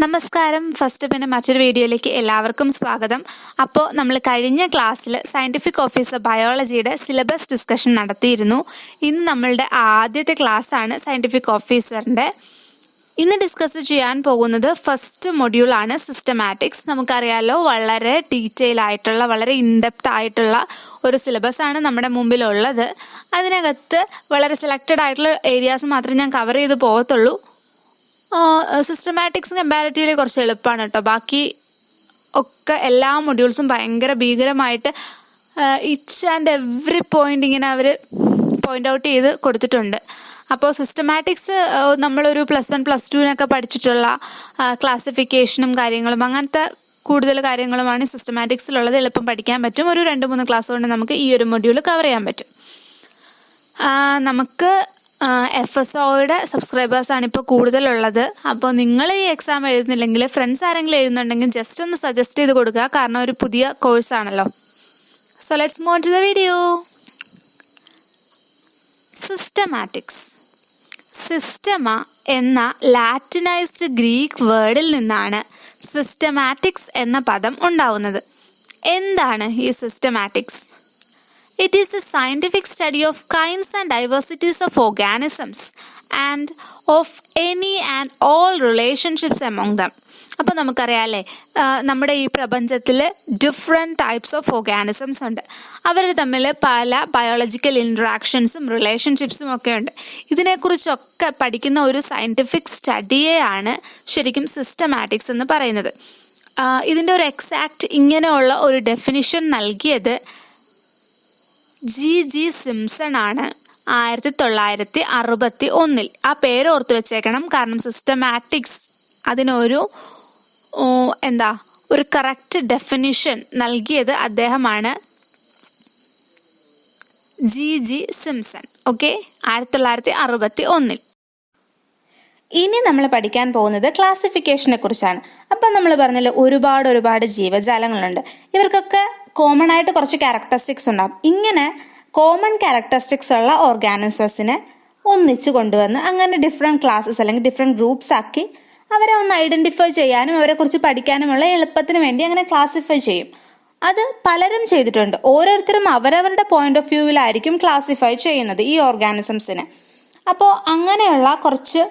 നമസ്കാരം. ഫസ്റ്റ് പിന്നെ മറ്റൊരു വീഡിയോയിലേക്ക് എല്ലാവർക്കും സ്വാഗതം. അപ്പോൾ നമ്മൾ കഴിഞ്ഞ ക്ലാസ്സിൽ സയൻറ്റിഫിക് ഓഫീസർ ബയോളജിയുടെ സിലബസ് ഡിസ്കഷൻ നടത്തിയിരുന്നു. ഇന്ന് നമ്മളുടെ ആദ്യത്തെ ക്ലാസ്സാണ് സയൻറ്റിഫിക് ഓഫീസറിൻ്റെ. ഇന്ന് ഡിസ്കസ് ചെയ്യാൻ പോകുന്നത് ഫസ്റ്റ് മൊഡ്യൂളാണ് സിസ്റ്റമാറ്റിക്സ്. നമുക്കറിയാലോ, വളരെ ഡീറ്റെയിൽ ആയിട്ടുള്ള, വളരെ ഇൻഡെപ്ത് ആയിട്ടുള്ള ഒരു സിലബസ് ആണ് നമ്മുടെ മുമ്പിലുള്ളത്. അതിനകത്ത് വളരെ സെലക്റ്റഡ് ആയിട്ടുള്ള ഏരിയാസ് മാത്രമേ ഞാൻ കവർ ചെയ്ത് പോകത്തുള്ളൂ. സിസ്റ്റമാറ്റിക്സ് കമ്പാരിറ്റീവ്ലി കുറച്ച് എളുപ്പമാണ് കേട്ടോ. ബാക്കി ഒക്കെ എല്ലാ മൊഡ്യൂൾസും ഭയങ്കര ഭീകരമായിട്ട് ഈച്ച് ആൻഡ് എവറി പോയിന്റ് ഇങ്ങനെ അവർ പോയിന്റ് ഔട്ട് ചെയ്ത് കൊടുത്തിട്ടുണ്ട്. അപ്പോൾ സിസ്റ്റമാറ്റിക്സ് നമ്മളൊരു +1 +2 പഠിച്ചിട്ടുള്ള ക്ലാസിഫിക്കേഷനും കാര്യങ്ങളും അങ്ങനത്തെ കൂടുതൽ കാര്യങ്ങളുമാണ് സിസ്റ്റമാറ്റിക്സിലുള്ളത്. എളുപ്പം പഠിക്കാൻ പറ്റും. ഒരു 2-3 ക്ലാസ് കൊണ്ട് നമുക്ക് ഈ ഒരു മൊഡ്യൂൾ കവർ ചെയ്യാൻ പറ്റും. നമുക്ക് FSOയുടെ സബ്സ്ക്രൈബേഴ്സാണ് ഇപ്പോൾ കൂടുതലുള്ളത്. അപ്പോൾ നിങ്ങൾ ഈ എക്സാം എഴുതുന്നില്ലെങ്കിൽ ഫ്രണ്ട്സ് ആരെങ്കിലും എഴുതുന്നുണ്ടെങ്കിൽ ജസ്റ്റ് ഒന്ന് സജസ്റ്റ് ചെയ്ത് കൊടുക്കുക. കാരണം ഒരു പുതിയ കോഴ്സാണല്ലോ. So let's move on to the video. Systematics. സിസ്റ്റമ എന്ന ലാറ്റിനൈസ്ഡ് ഗ്രീക്ക് വേർഡിൽ നിന്നാണ് സിസ്റ്റമാറ്റിക്സ് എന്ന പദം ഉണ്ടാവുന്നത്. എന്താണ് ഈ systematics? It is a scientific study of kinds and diversities of organisms and of any and all relationships among them. അപ്പോൾ നമുക്കറിയാമല്ലേ, നമ്മുടെ ഈ പ്രപഞ്ചത്തിൽ ഡിഫറെൻറ്റ് ടൈപ്സ് ഓഫ് ഓർഗാനിസംസ് ഉണ്ട്. അവർ തമ്മിൽ പല ബയോളജിക്കൽ ഇൻട്രാക്ഷൻസും റിലേഷൻഷിപ്സും ഒക്കെ ഉണ്ട്. ഇതിനെക്കുറിച്ചൊക്കെ പഠിക്കുന്ന ഒരു സയൻറ്റിഫിക് സ്റ്റഡിയെയാണ് ശരിക്കും സിസ്റ്റമാറ്റിക്സ് എന്ന് പറയുന്നത്. ഇതിൻ്റെ ഒരു എക്സാക്റ്റ് ഇങ്ങനെയുള്ള ഒരു ഡെഫിനിഷൻ നൽകിയത് G. സിംസൺ ആണ് 1961. ആ പേര് ഓർത്ത് വെച്ചേക്കണം. കാരണം സിസ്റ്റമാറ്റിക്സ് അതിനൊരു ഒരു കറക്റ്റ് ഡെഫിനിഷൻ നൽകിയത് അദ്ദേഹമാണ്, G. സിംസൺ. ഓക്കെ, 1961. ഇനി നമ്മൾ പഠിക്കാൻ പോകുന്നത് ക്ലാസിഫിക്കേഷനെ കുറിച്ചാണ്. അപ്പം നമ്മൾ പറഞ്ഞല്ലോ, ഒരുപാട് ജീവജാലങ്ങളുണ്ട്. ഇവർക്കൊക്കെ കോമൺ ആയിട്ട് കുറച്ച് ക്യാരക്ടറിസ്റ്റിക്സ് ഉണ്ടാകും. ഇങ്ങനെ കോമൺ ക്യാരക്ടറിസ്റ്റിക്സ് ഉള്ള ഓർഗാനിസംസിനെ ഒന്നിച്ച് കൊണ്ടുവന്ന് അങ്ങനെ ഡിഫറെൻറ്റ് ക്ലാസ്സസ് അല്ലെങ്കിൽ ഡിഫറെൻറ്റ് ഗ്രൂപ്പ്സ് ആക്കി അവരെ ഒന്ന് ഐഡന്റിഫൈ ചെയ്യാനും അവരെ കുറിച്ച് പഠിക്കാനുമുള്ള എളുപ്പത്തിന് വേണ്ടി അങ്ങനെ ക്ലാസിഫൈ ചെയ്യും. അത് പലരും ചെയ്തിട്ടുണ്ട്. ഓരോരുത്തരും അവരവരുടെ പോയിന്റ് ഓഫ് വ്യൂവിലായിരിക്കും ക്ലാസിഫൈ ചെയ്യുന്നത് ഈ ഓർഗാനിസംസിനെ. അപ്പോൾ അങ്ങനെയുള്ള കുറച്ച്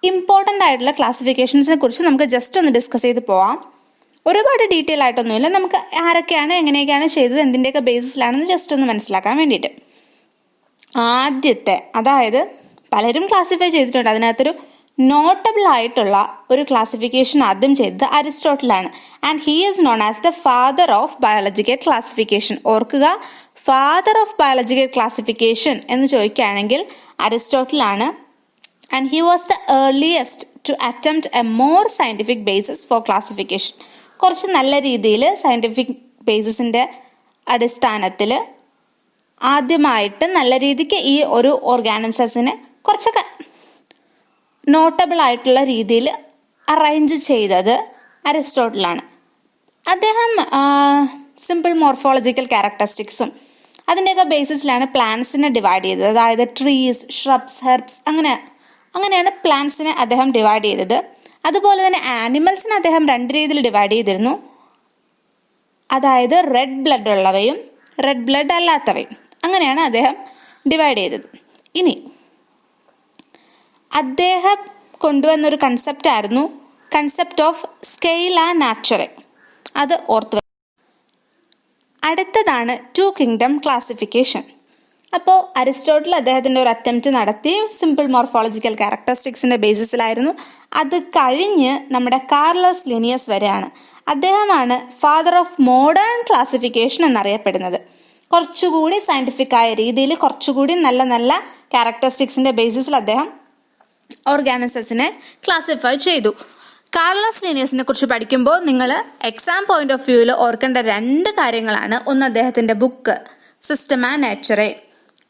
ഇമ്പോർട്ടൻ്റ് ആയിട്ടുള്ള ക്ലാസിഫിക്കേഷൻസിനെ കുറിച്ച് നമുക്ക് ജസ്റ്റ് ഒന്ന് ഡിസ്കസ് ചെയ്ത് പോവാം. ഒരുപാട് ഡീറ്റെയിൽ ആയിട്ടൊന്നുമില്ല. നമുക്ക് ആരൊക്കെയാണ്, എങ്ങനെയൊക്കെയാണ് ചെയ്തത്, എന്തിൻ്റെയൊക്കെ ബേസിസിലാണെന്ന് ജസ്റ്റ് ഒന്ന് മനസ്സിലാക്കാൻ വേണ്ടിയിട്ട്. ആദ്യത്തെ, അതായത് പലരും ക്ലാസിഫൈ ചെയ്തിട്ടുണ്ട്, അതിനകത്തൊരു നോട്ടബിൾ ആയിട്ടുള്ള ഒരു ക്ലാസിഫിക്കേഷൻ ആദ്യം ചെയ്തത് അരിസ്റ്റോട്ടിലാണ്. And he is known as the father of biological classification. ഓർക്കുക, ഫാദർ ഓഫ് ബയോളജിക്കൽ ക്ലാസിഫിക്കേഷൻ എന്ന് ചോദിക്കുകയാണെങ്കിൽ അരിസ്റ്റോട്ടിലാണ്. And he was the earliest to attempt a more scientific basis for classification. കുറച്ച് നല്ല രീതിയിൽ സയൻറ്റിഫിക് ബേസിസിൻ്റെ അടിസ്ഥാനത്തിൽ ആദ്യമായിട്ട് നല്ല രീതിക്ക് ഈ ഒരു ഓർഗാനിസംസിനെ കുറച്ചൊക്കെ നോട്ടബിൾ ആയിട്ടുള്ള രീതിയിൽ അറേഞ്ച് ചെയ്തത് അരിസ്റ്റോട്ടിലാണ്. അദ്ദേഹം സിമ്പിൾ മോർഫോളജിക്കൽ ക്യാരക്ടറിസ്റ്റിക്സും അതിൻ്റെയൊക്കെ ബേസിസിലാണ് പ്ലാന്റ്സിനെ ഡിവൈഡ് ചെയ്തത്. അതായത് ട്രീസ്, ഷ്രബ്സ്, ഹെർബ്സ് അങ്ങനെയാണ് പ്ലാന്റ്സിനെ അദ്ദേഹം ഡിവൈഡ് ചെയ്തത്. അതുപോലെ തന്നെ ആനിമൽസിനെ അദ്ദേഹം 2 രീതിയിൽ ഡിവൈഡ് ചെയ്തിരുന്നു. അതായത് റെഡ് ബ്ലഡ് ഉള്ളവയും റെഡ് ബ്ലഡ് അല്ലാത്തവയും. അങ്ങനെയാണ് അദ്ദേഹം ഡിവൈഡ് ചെയ്തത്. ഇനി അദ്ദേഹം കൊണ്ടുവന്നൊരു കൺസെപ്റ്റ് ആയിരുന്നു കൺസെപ്റ്റ് ഓഫ് സ്കെയില നാച്ചുറെ. അത് ഓർത്ത്. അടുത്തതാണ് 2 കിങ്ഡം ക്ലാസിഫിക്കേഷൻ. അപ്പോൾ അരിസ്റ്റോട്ടിൽ അദ്ദേഹത്തിൻ്റെ ഒരു അറ്റംപ്റ്റ് നടത്തി സിമ്പിൾ മോർഫോളജിക്കൽ ക്യാരക്ടറിസ്റ്റിക്സിൻ്റെ ബേസിസിലായിരുന്നു. അത് കഴിഞ്ഞ് നമ്മുടെ കാർലോസ് ലിനിയസ് വരെയാണ്. അദ്ദേഹമാണ് ഫാദർ ഓഫ് മോഡേൺ ക്ലാസിഫിക്കേഷൻ എന്നറിയപ്പെടുന്നത്. കുറച്ചുകൂടി സയൻറ്റിഫിക് ആയ രീതിയിൽ കുറച്ചുകൂടി നല്ല ക്യാരക്ടറിസ്റ്റിക്സിൻ്റെ ബേസിസിൽ അദ്ദേഹം ഓർഗാനിസംസിനെ ക്ലാസിഫൈ ചെയ്തു. കാർലോസ് ലിനിയസിനെ കുറിച്ച് പഠിക്കുമ്പോൾ നിങ്ങൾ എക്സാം പോയിന്റ് ഓഫ് വ്യൂവിൽ ഓർക്കേണ്ട 2 കാര്യങ്ങളാണ്. ഒന്ന്, അദ്ദേഹത്തിൻ്റെ ബുക്ക് സിസ്റ്റമ നാച്ചുറെ.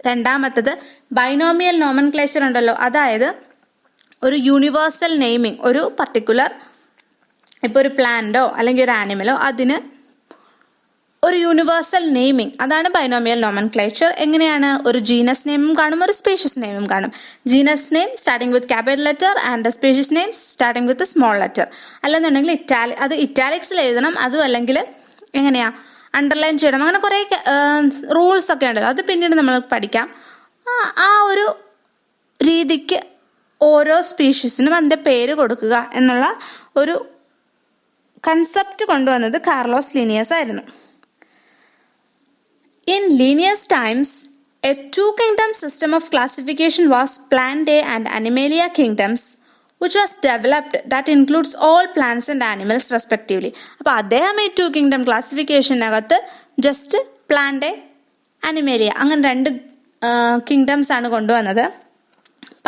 രണ്ടാമത്തത് ബൈനോമിയൽ നോമൻക്ലേച്ചർ ഉണ്ടല്ലോ. അതായത് ഒരു യൂണിവേഴ്സൽ നെയിമിങ്, ഒരു പർട്ടിക്കുലർ ഇപ്പോൾ ഒരു പ്ലാന്റോ അല്ലെങ്കിൽ ഒരു ആനിമലോ അതിന് ഒരു യൂണിവേഴ്സൽ നെയിമിംഗ്, അതാണ് ബൈനോമിയൽ നോമൻക്ലേച്ചർ. എങ്ങനെയാണ്? ഒരു ജീനസ് നെയിമും കാണും, ഒരു സ്പീഷ്യസ് നെയിമും കാണും. Genus name starting with capital letter and species name starting with small letter. അല്ലെന്നുണ്ടെങ്കിൽ അത് ഇറ്റാലിക്സിൽ എഴുതണം, അതും അല്ലെങ്കിൽ എങ്ങനെയാ അണ്ടർലൈൻ ചെയ്യണം. അങ്ങനെ കുറേ റൂൾസ് ഒക്കെ ഉണ്ടല്ലോ, അത് പിന്നീട് നമ്മൾ പഠിക്കാം. ആ ഒരു രീതിക്ക് ഓരോ സ്പീഷ്യസിനും അതിൻ്റെ പേര് കൊടുക്കുക എന്നുള്ള ഒരു കൺസെപ്റ്റ് കൊണ്ടുവന്നത് കാർലോസ് ലീനിയസ് ആയിരുന്നു. In Linnaeus times, a two-kingdom system of classification was Plantae and Animalia kingdoms, which was developed that includes all plants and animals respectively. അപ്പോൾ അദ്ദേഹം ഈ 2 kingdom ക്ലാസിഫിക്കേഷനകത്ത് ജസ്റ്റ് Plantae, Animalia അങ്ങനെ 2 കിങ്ഡംസ് ആണ് കൊണ്ടുവന്നത്.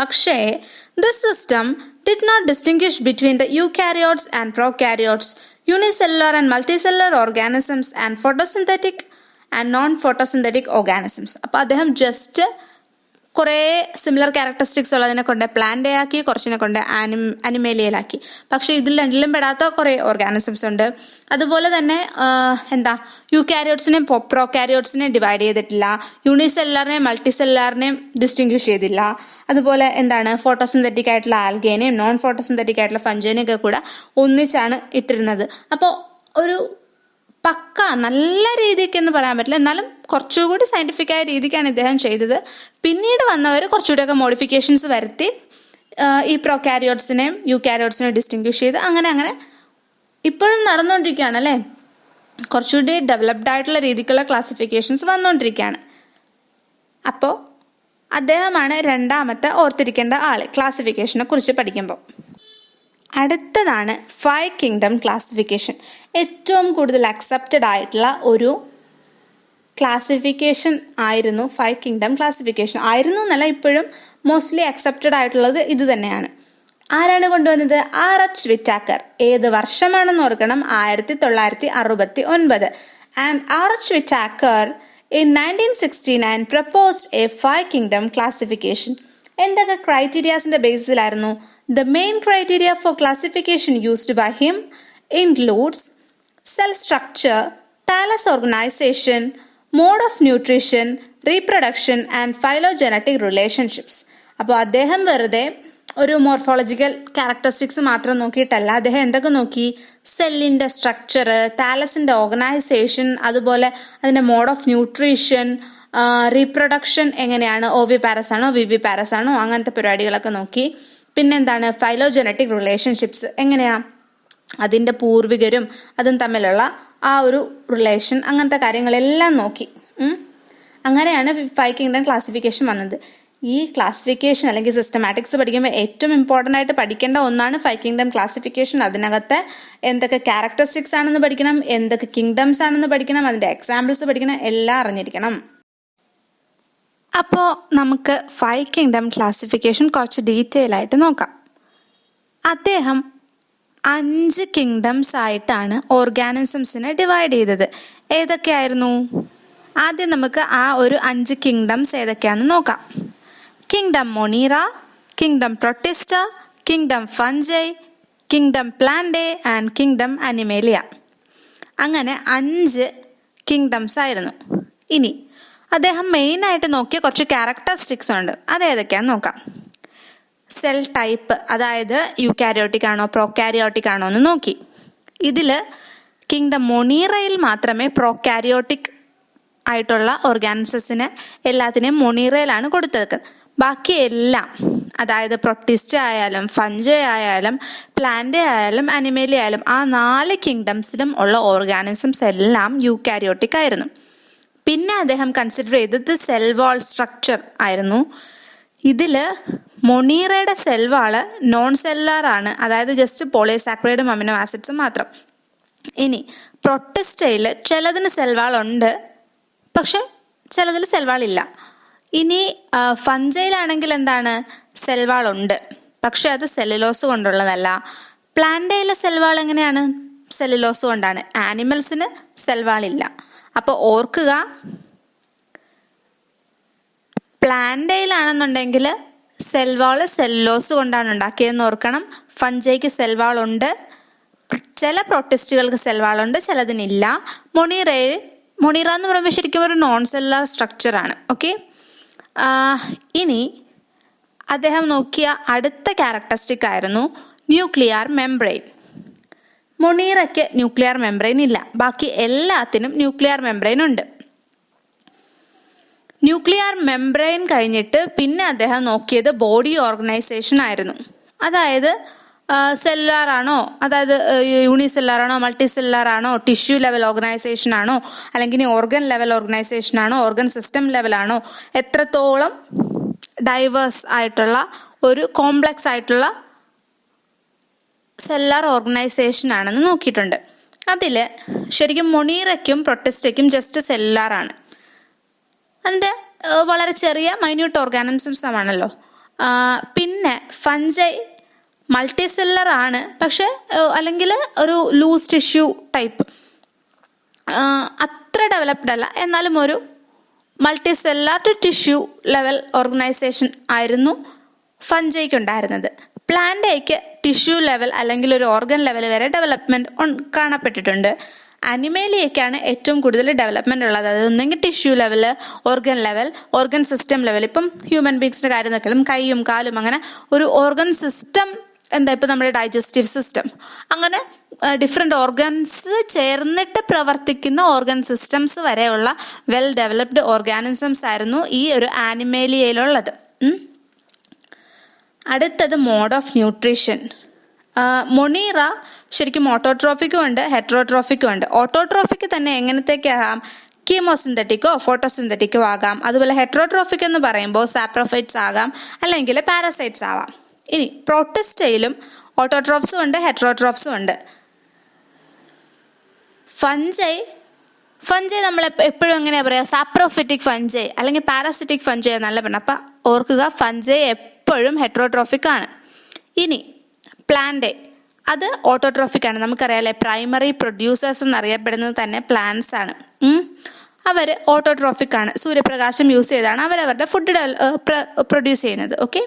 പക്ഷേ this system did not distinguish between the eukaryotes and prokaryotes, unicellular and multicellular organisms, and photosynthetic and non photosynthetic organisms. അപ്പോൾ അദ്ദേഹം just കുറേ സിമിലർ ക്യാരക്ടറിസ്റ്റിക്സ് ഉള്ളതിനെ കൊണ്ട് പ്ലാന്റയാക്കി, കുറച്ചിനെ കൊണ്ട് അനിമേലിയയിലാക്കി. പക്ഷേ ഇതിൽ രണ്ടിലും പെടാത്ത കുറേ ഓർഗാനിസംസ് ഉണ്ട്. അതുപോലെ തന്നെ യൂകാരിയോട്സിനെയും പ്രോകാരിയോട്സിനെയും ഡിവൈഡ് ചെയ്തിട്ടില്ല, യൂണിസെല്ലാറിനെയും മൾട്ടിസെല്ലാറിനെയും ഡിസ്റ്റിങ്വിഷ് ചെയ്തില്ല. അതുപോലെ ഫോട്ടോസിന്തറ്റിക് ആയിട്ടുള്ള ആൽഗേനെയും നോൺ ഫോട്ടോസിന്തറ്റിക് ആയിട്ടുള്ള ഫംഗൈനെയും ഒക്കെ കൂടെ ഒന്നിച്ചാണ് ഇട്ടിരുന്നത്. അപ്പോൾ ഒരു പക്ക നല്ല രീതിക്ക് എന്ന് പറയാൻ പറ്റില്ല, എന്നാലും കുറച്ചുകൂടി സയൻറ്റിഫിക് ആയ രീതിക്കാണ് ഇദ്ദേഹം ചെയ്തത്. പിന്നീട് വന്നവർ കുറച്ചുകൂടിയൊക്കെ മോഡിഫിക്കേഷൻസ് വരുത്തി ഈ പ്രോകാരിയോട്സിനെയും യൂകാരിയോട്സിനെയും ഡിസ്റ്റിങ്വിഷ് ചെയ്ത് അങ്ങനെ ഇപ്പോഴും നടന്നുകൊണ്ടിരിക്കുകയാണ് അല്ലേ. കുറച്ചുകൂടി ഡെവലപ്ഡ് ആയിട്ടുള്ള രീതിക്കുള്ള ക്ലാസിഫിക്കേഷൻസ് വന്നുകൊണ്ടിരിക്കുകയാണ്. അപ്പോൾ അദ്ദേഹമാണ് രണ്ടാമത്തെ ഓർത്തിരിക്കേണ്ട ആൾ ക്ലാസിഫിക്കേഷനെ കുറിച്ച് പഠിക്കുമ്പോൾ. അടുത്തതാണ് 5 kingdom ക്ലാസിഫിക്കേഷൻ. ഏറ്റവും കൂടുതൽ അക്സെപ്റ്റഡ് ആയിട്ടുള്ള ഒരു ക്ലാസിഫിക്കേഷൻ ആയിരുന്നു 5 kingdom ക്ലാസിഫിക്കേഷൻ. ആയിരുന്നു എന്നല്ല, ഇപ്പോഴും മോസ്റ്റ്ലി അക്സെപ്റ്റഡ് ആയിട്ടുള്ളത് ഇത് തന്നെയാണ്. ആരാണ് കൊണ്ടുവന്നത്? R.H. വിറ്റാക്കർ. ഏത് വർഷമാണെന്ന് ഓർക്കണം? 1969. And R.H. Whittaker in 1969 proposed a 5 kingdom classification. എന്തൊക്കെ ക്രൈറ്റീരിയാസിന്റെ ബേസിസിലായിരുന്നു? The main criteria for classification used by him includes cell structure, thallus organization, mode of nutrition, reproduction and phylogenetic relationships. അപ്പോൾ അദ്ദേഹം വെറുതെ ഒരു മോർഫോളജിക്കൽ ക്യാരക്ടറിസ്റ്റിക്സ് മാത്രം നോക്കിയിട്ടല്ല, അദ്ദേഹം എന്തൊക്കെ നോക്കി? സെല്ലിൻ്റെ സ്ട്രക്ചർ, താലസിൻ്റെ ഓർഗനൈസേഷൻ, അതുപോലെ അതിൻ്റെ മോഡ് ഓഫ് ന്യൂട്രീഷൻ, റീപ്രൊഡക്ഷൻ എങ്ങനെയാണ്, ഓവി പാരസ് ആണോ വിവി പാരസ് ആണോ, അങ്ങനത്തെ പരിപാടികളൊക്കെ നോക്കി. പിന്നെന്താണ്? ഫൈലോജനറ്റിക് റിലേഷൻഷിപ്സ് എങ്ങനെയാ, അതിൻ്റെ പൂർവികരും അതും തമ്മിലുള്ള ആ ഒരു റിലേഷൻ, അങ്ങനത്തെ കാര്യങ്ങളെല്ലാം നോക്കി. അങ്ങനെയാണ് 5 kingdom ക്ലാസിഫിക്കേഷൻ വന്നത്. ഈ ക്ലാസിഫിക്കേഷൻ അല്ലെങ്കിൽ സിസ്റ്റമാറ്റിക്സ് പഠിക്കുമ്പോൾ ഏറ്റവും ഇമ്പോർട്ടൻ്റ് ആയിട്ട് പഠിക്കേണ്ട ഒന്നാണ് 5 kingdom ക്ലാസിഫിക്കേഷൻ. അതിനകത്ത് എന്തൊക്കെ ക്യാരക്ടറിസ്റ്റിക്സ് ആണെന്ന് പഠിക്കണം, എന്തൊക്കെ കിങ്ഡംസ് ആണെന്ന് പഠിക്കണം, അതിൻ്റെ എക്സാമ്പിൾസ് പഠിക്കണം, എല്ലാം അറിഞ്ഞിരിക്കണം. അപ്പോൾ നമുക്ക് 5 kingdom ക്ലാസിഫിക്കേഷൻ കുറച്ച് ഡീറ്റെയിൽ ആയിട്ട് നോക്കാം. അദ്ദേഹം 5 kingdoms ആയിട്ടാണ് ഓർഗാനിസംസിനെ ഡിവൈഡ് ചെയ്തത്. ഏതൊക്കെയായിരുന്നു? ആദ്യം നമുക്ക് ആ ഒരു 5 kingdoms ഏതൊക്കെയാണെന്ന് നോക്കാം. Kingdom Monera, kingdom Protista, kingdom fungi, kingdom Plantae and kingdom Animalia. അങ്ങനെ 5 kingdoms ആയിരുന്നു. ഇനി അദ്ദേഹം മെയിനായിട്ട് നോക്കിയ കുറച്ച് ക്യാരക്ടറിസ്റ്റിക്സ് ഉണ്ട്, അതേതൊക്കെയാണെന്ന് നോക്കാം. സെൽ ടൈപ്പ്, അതായത് യൂകാരിയോട്ടിക് ആണോ പ്രോകാരിയോട്ടിക് ആണോ എന്ന് നോക്കി. ഇതിൽ കിങ്ഡം മൊണീറയിൽ മാത്രമേ പ്രോകാരിയോട്ടിക് ആയിട്ടുള്ള ഓർഗാനിസംസിന് എല്ലാത്തിനെയും മൊണീറയിലാണ് കൊടുത്തത്. ബാക്കി എല്ലാം, അതായത് പ്രൊട്ടിസ്റ്റ ആയാലും ഫഞ്ചൈ ആയാലും പ്ലാന്റേ ആയാലും അനിമേലിയ ആയാലും, ആ 4 kingdomസിലും ഉള്ള ഓർഗാനിസംസ് എല്ലാം യൂകാരിയോട്ടിക് ആയിരുന്നു. പിന്നെ അദ്ദേഹം കൺസിഡർ ചെയ്തത് സെൽ വാൾ സ്ട്രക്ചർ ആയിരുന്നു. ഇതിൽ മൊണീറയുടെ സെൽ വാള് നോൺ സെല്ലുലാർ ആണ്, അതായത് ജസ്റ്റ് പോളിസാക്കറൈഡും അമിനോ ആസിഡ്സും മാത്രം. ഇനി പ്രൊട്ടിസ്റ്റയിൽ ചിലതിന് സെൽവാൾ ഉണ്ട്, പക്ഷെ ചിലതിൽ സെൽവാൾ ഇല്ല. ഇനി ഫഞ്ചയിലാണെങ്കിൽ എന്താണ്? സെൽവാൾ ഉണ്ട്, പക്ഷെ അത് സെല്ലുലോസ് കൊണ്ടുള്ളതല്ല. പ്ലാന്റയിലെ സെൽവാൾ എങ്ങനെയാണ്? സെല്ലുലോസ് കൊണ്ടാണ്. ആനിമൽസിന് സെൽവാൾ ഇല്ല. അപ്പോൾ ഓർക്കുക, പ്ലാന്റയിലാണെന്നുണ്ടെങ്കിൽ സെൽവാൾ സെല്ലുലോസ് കൊണ്ടാണ് ഉണ്ടാക്കിയതെന്ന് ഓർക്കണം. ഫഞ്ചൈക്ക് സെൽവാൾ ഉണ്ട്, ചില പ്രൊട്ടിസ്റ്റുകൾക്ക് സെൽവാളുണ്ട്, ചിലതിനില്ല. മൊണീറയിൽ മൊണീറ എന്ന് പറയുമ്പോൾ ശരിക്കും ഒരു നോൺ സെല്ലുലാർ സ്ട്രക്ചറാണ്. ഓക്കെ, ഇനി അദ്ദേഹം നോക്കിയ അടുത്ത ക്യാരക്ടറിസ്റ്റിക് ആയിരുന്നു ന്യൂക്ലിയർ മെംബ്രെയിൻ. മൊണീറയ്ക്ക് ന്യൂക്ലിയർ മെംബ്രെയിൻ ഇല്ല, ബാക്കി എല്ലാത്തിനും ന്യൂക്ലിയർ മെംബ്രെയിൻ ഉണ്ട്. ന്യൂക്ലിയർ മെംബ്രെയിൻ കഴിഞ്ഞിട്ട് പിന്നെ അദ്ദേഹം നോക്കിയത് ബോഡി ഓർഗനൈസേഷൻ ആയിരുന്നു. അതായത് സെല്ലുലാർ ആണോ, അതായത് യൂണിസെല്ലുലാർ ആണോ, മൾട്ടി സെല്ലുലാർ ആണോ, ടിഷ്യൂ ലെവൽ ഓർഗനൈസേഷൻ ആണോ, അല്ലെങ്കിൽ ഓർഗൻ ലെവൽ ഓർഗനൈസേഷൻ ആണോ, ഓർഗൻ സിസ്റ്റം ലെവലാണോ, എത്രത്തോളം ഡൈവേഴ്സ് ആയിട്ടുള്ള ഒരു കോംപ്ലക്സ് ആയിട്ടുള്ള സെല്ലുലാർ ഓർഗനൈസേഷൻ ആണെന്ന് നോക്കിയിട്ടുണ്ട്. അതിൽ ശരിക്കും മൊണീറയ്ക്കും പ്രൊട്ടിസ്റ്റയ്ക്കും ജസ്റ്റ് സെല്ലുലാർ ആണ്. അതിൻ്റെ വളരെ ചെറിയ മൈന്യൂട്ട് ഓർഗാനിസംസ് ആണല്ലോ. പിന്നെ ഫഞ്ചൈ മൾട്ടി സെല്ലുലർ ആണ്, പക്ഷെ അല്ലെങ്കിൽ ഒരു ലൂസ് ടിഷ്യൂ ടൈപ്പ്, അത്ര ഡെവലപ്ഡ് അല്ല, എന്നാലും ഒരു multi cellular to tissue level organisation ആയിരുന്നു ഫഞ്ചൈക്ക് ഉണ്ടായിരുന്നത്. പ്ലാന്റേക്ക് ടിഷ്യൂ ലെവൽ അല്ലെങ്കിൽ ഒരു ഓർഗൻ ലെവൽ വരെ ഡെവലപ്മെൻറ്റ് കാണപ്പെട്ടിട്ടുണ്ട്. അനിമേലിയയ്ക്കാണ് ഏറ്റവും കൂടുതൽ ഡെവലപ്മെൻ്റ് ഉള്ളത്. അതായത് ഒന്നെങ്കിൽ tissue level, organ level, organ system level. ഇപ്പം ഹ്യൂമൻ ബീങ്സിൻ്റെ കാര്യം നോക്കിയാലും കൈയും കാലും അങ്ങനെ ഒരു ഓർഗൻ സിസ്റ്റം, എന്താ ഇപ്പം നമ്മുടെ ഡൈജസ്റ്റീവ് സിസ്റ്റം, അങ്ങനെ ഡിഫറെൻ്റ് ഓർഗൻസ് ചേർന്നിട്ട് പ്രവർത്തിക്കുന്ന ഓർഗൻ സിസ്റ്റംസ് വരെയുള്ള വെൽ ഡെവലപ്ഡ് ഓർഗാനിസംസ് ആയിരുന്നു ഈ ഒരു ആനിമേലിയയിലുള്ളത്. അടുത്തത് മോഡ് ഓഫ് ന്യൂട്രീഷൻ. മൊണീറ ശരിക്കും ഓട്ടോട്രോഫിക്കും ഉണ്ട്, ഹെറ്ററോട്രോഫിക്കും ഉണ്ട്. ഓട്ടോട്രോഫിക്ക് തന്നെ എങ്ങനത്തേക്കാകാം? കീമോസിന്തറ്റിക്കോ ഫോട്ടോസിന്തറ്റിക്കോ ആകാം. അതുപോലെ ഹെറ്ററോട്രോഫിക് എന്ന് പറയുമ്പോൾ സാപ്രോഫൈറ്റ്സ് ആകാം, അല്ലെങ്കിൽ പാരസൈറ്റ്സ് ആവാം. ഇനി പ്രോട്ടിസ്റ്റയിലും ഓട്ടോട്രോഫ്സും ഉണ്ട്, ഹെറ്ററോട്രോഫ്സും ഉണ്ട്. ഫഞ്ചൈ നമ്മൾ എപ്പോഴും എങ്ങനെയാ പറയുക? സാപ്രോഫിറ്റിക് ഫഞ്ചൈ അല്ലെങ്കിൽ പാരാസിറ്റിക് ഫഞ്ചൈ എന്നല്ല പറഞ്ഞത്. അപ്പം ഓർക്കുക, ഫഞ്ചൈ എപ്പോഴും ഹെറ്ററോട്രോഫിക് ആണ്. ഇനി പ്ലാന്റേ, അത് ഓട്ടോട്രോഫിക് ആണ്. നമുക്കറിയാമല്ലേ, പ്രൈമറി പ്രൊഡ്യൂസേഴ്സ് എന്നറിയപ്പെടുന്നത് തന്നെ പ്ലാന്റ്സ് ആണ്. അവർ ഓട്ടോട്രോഫിക് ആണ്. സൂര്യപ്രകാശം യൂസ് ചെയ്താണ് അവരവരുടെ ഫുഡ് പ്രൊഡ്യൂസ് ചെയ്യുന്നത്. ഓക്കെ,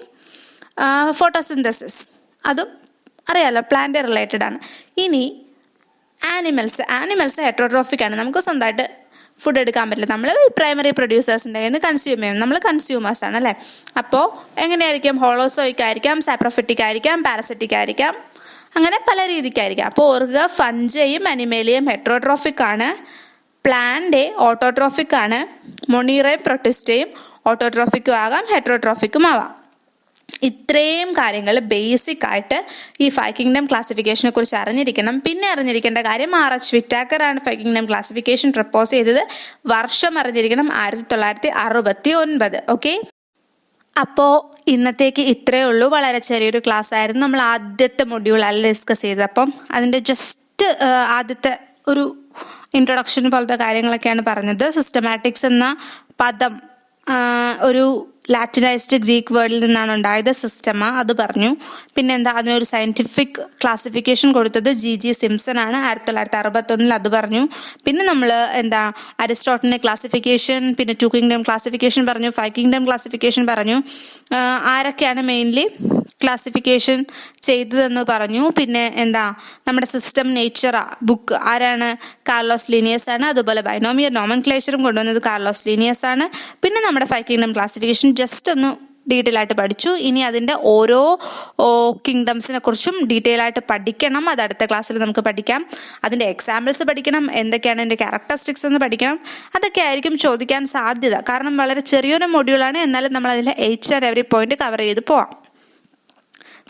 ഫോട്ടോസിന്തസിസ് അതും അറിയാമല്ലോ, പ്ലാന്റ് റിലേറ്റഡ് ആണ്. ഇനി ആനിമൽസ് ഹെറ്ററോട്രോഫിക് ആണ്. നമുക്ക് സ്വന്തമായിട്ട് ഫുഡ് എടുക്കാൻ പറ്റില്ല, നമ്മൾ പ്രൈമറി പ്രൊഡ്യൂസേഴ്സിൻ്റെ കയ്യിൽ നിന്ന് കൺസ്യൂം ചെയ്യും. നമ്മൾ കൺസ്യൂമേഴ്സ് ആണ് അല്ലേ. അപ്പോൾ എങ്ങനെയായിരിക്കും? ഹോളോസോയിക് ആയിരിക്കാം, സാപ്രോഫിറ്റിക് ആയിരിക്കാം, പാരസിറ്റിക് ആയിരിക്കാം, അങ്ങനെ പല രീതിക്കായിരിക്കാം. അപ്പോൾ ഓർക്കുക, ഫഞ്ചയും അനിമേലിയയും ഹെറ്ററോട്രോഫിക് ആണ്, പ്ലാന്റേ ഓട്ടോട്രോഫിക് ആണ്, മൊണീറയും പ്രൊട്ടിസ്റ്റയും ഓട്ടോട്രോഫിക്കും ആകാം, ഹെറ്ററോട്രോഫിക്കും ആവാം. ഇത്രയും കാര്യങ്ങൾ ബേസിക് ആയിട്ട് ഈ 5 കിങ്ഡം ക്ലാസിഫിക്കേഷനെ കുറിച്ച് അറിഞ്ഞിരിക്കണം. പിന്നെ അറിഞ്ഞിരിക്കേണ്ട കാര്യം, RH വിറ്റാക്കർ ആണ് 5 കിങ്ഡം ക്ലാസിഫിക്കേഷൻ പ്രപ്പോസ് ചെയ്തത്. വർഷം അറിഞ്ഞിരിക്കണം, 1969. ഓക്കെ, അപ്പോൾ ഇന്നത്തേക്ക് ഇത്രയേ ഉള്ളൂ. വളരെ ചെറിയൊരു ക്ലാസ് ആയിരുന്നു. നമ്മൾ ആദ്യത്തെ മൊഡ്യൂളല്ല ഡിസ്കസ് ചെയ്തത്. അപ്പം അതിൻ്റെ ജസ്റ്റ് ആദ്യത്തെ ഒരു ഇൻട്രൊഡക്ഷൻ പോലത്തെ കാര്യങ്ങളൊക്കെയാണ് പറഞ്ഞത്. സിസ്റ്റമാറ്റിക്സ് എന്ന പദം ഒരു ലാറ്റിനൈസ്ഡ് ഗ്രീക്ക് വേർഡിൽ നിന്നാണ് ഉണ്ടായത്. സിസ്റ്റമ, അത് പറഞ്ഞു. പിന്നെന്താ, അതിനൊരു സയൻറ്റിഫിക് ക്ലാസിഫിക്കേഷൻ കൊടുത്തത് GG സിംപ്സൺ ആണ് 1961. അത് പറഞ്ഞു. പിന്നെ നമ്മൾ അരിസ്റ്റോട്ടലിൻ്റെ ക്ലാസിഫിക്കേഷൻ, പിന്നെ 2 കിങ്ഡം ക്ലാസിഫിക്കേഷൻ പറഞ്ഞു, 5 കിങ്ഡം ക്ലാസിഫിക്കേഷൻ പറഞ്ഞു. ആരൊക്കെയാണ് മെയിൻലി ക്ലാസിഫിക്കേഷൻ ചെയ്തതെന്ന് പറഞ്ഞു. പിന്നെ നമ്മുടെ സിസ്റ്റം നേച്ചർ ബുക്ക് ആരാണ്? കാർലോസ് ലീനിയസ് ആണ്. അതുപോലെ ബൈനോമിയൽ നോമൻക്ലേച്ചറും കൊണ്ടുവന്നത് കാർലോസ് ലീനിയസ് ആണ്. പിന്നെ നമ്മുടെ 5 കിങ്ഡം ക്ലാസിഫിക്കേഷൻ ജസ്റ്റ് ഒന്ന് ഡീറ്റെയിൽ ആയിട്ട് പഠിച്ചു. ഇനി അതിൻ്റെ ഓരോ കിങ്ഡംസിനെ കുറിച്ചും ഡീറ്റെയിൽ ആയിട്ട് പഠിക്കണം. അത് അടുത്ത ക്ലാസ്സിൽ നമുക്ക് പഠിക്കാം. അതിൻ്റെ എക്സാമ്പിൾസ് പഠിക്കണം, എന്തൊക്കെയാണ് അതിൻ്റെ ക്യാരക്ടറിസ്റ്റിക്സ് എന്ന് പഠിക്കണം. അതൊക്കെ ആയിരിക്കും ചോദിക്കാൻ സാധ്യത. കാരണം വളരെ ചെറിയൊരു മൊഡ്യൂളാണ്, എന്നാലും നമ്മൾ അതിൽ each and every point cover ചെയ്ത് പോവാം.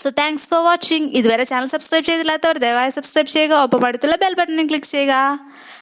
So thanks for watching. ഇതുവരെ ചാനൽ സബ്സ്ക്രൈബ് ചെയ്തില്ലാത്തവർ ദയവായി സബ്സ്ക്രൈബ് ചെയ്യുക. ഒപ്പം അടുത്തുള്ള ബെൽ ബട്ടണിൽ ക്ലിക്ക് ചെയ്യുക.